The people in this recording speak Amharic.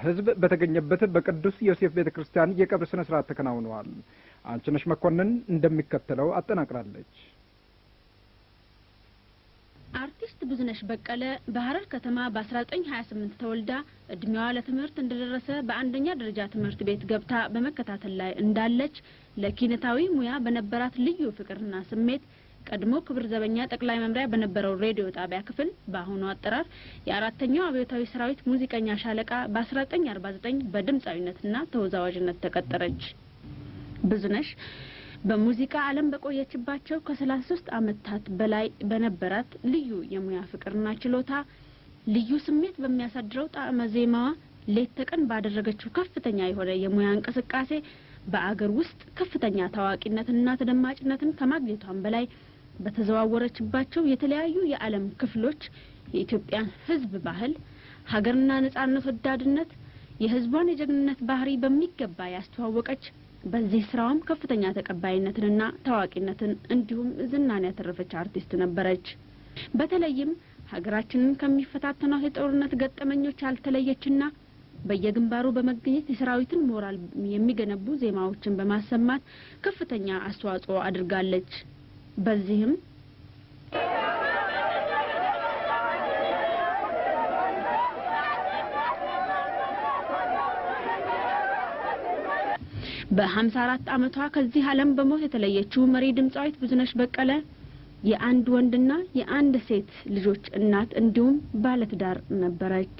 ህዝብ በተገኘበት በቅዱስ ዮሴፍ ቤተክርስቲያን የቀብር ስነ ስርዓት ተከናውኗል። አንቺነሽ መኮንን እንደሚከተለው አጠናቅራለች። አርቲስት ብዙነሽ በቀለ በሐረር ከተማ በ1928 ተወልዳ እድሜዋ ለትምህርት እንደደረሰ በአንደኛ ደረጃ ትምህርት ቤት ገብታ በመከታተል ላይ እንዳለች ለኪነታዊ ሙያ በነበራት ልዩ ፍቅርና ስሜት ቀድሞ ክብር ዘበኛ ጠቅላይ መምሪያ በነበረው ሬዲዮ ጣቢያ ክፍል በአሁኑ አጠራር የአራተኛው አብዮታዊ ሰራዊት ሙዚቀኛ ሻለቃ በ1949 በድምጻዊነትና ተወዛዋዥነት ተቀጠረች። ብዙነሽ በሙዚቃ ዓለም በቆየችባቸው ከ33 ዓመታት በላይ በነበራት ልዩ የሙያ ፍቅርና ችሎታ ልዩ ስሜት በሚያሳድረው ጣዕመ ዜማዋ ሌት ተቀን ባደረገችው ከፍተኛ የሆነ የሙያ እንቅስቃሴ በአገር ውስጥ ከፍተኛ ታዋቂነትና ተደማጭነትን ከማግኘቷም በላይ በተዘዋወረችባቸው የተለያዩ የዓለም ክፍሎች የኢትዮጵያን ሕዝብ ባህል፣ ሀገርና ነጻነት ወዳድነት፣ የሕዝቧን የጀግንነት ባህሪ በሚገባ ያስተዋወቀች በዚህ ስራውም ከፍተኛ ተቀባይነትንና ታዋቂነትን እንዲሁም ዝናን ያተረፈች አርቲስት ነበረች። በተለይም ሀገራችንን ከሚፈታተነው የጦርነት ገጠመኞች አልተለየችና በየግንባሩ በመገኘት የሰራዊትን ሞራል የሚገነቡ ዜማዎችን በማሰማት ከፍተኛ አስተዋጽኦ አድርጋለች። በዚህም በ54 ዓመቷ ከዚህ ዓለም በሞት የተለየችው መሪ ድምጻዊት ብዙነሽ በቀለ የአንድ ወንድና የአንድ ሴት ልጆች እናት እንዲሁም ባለትዳር ነበረች።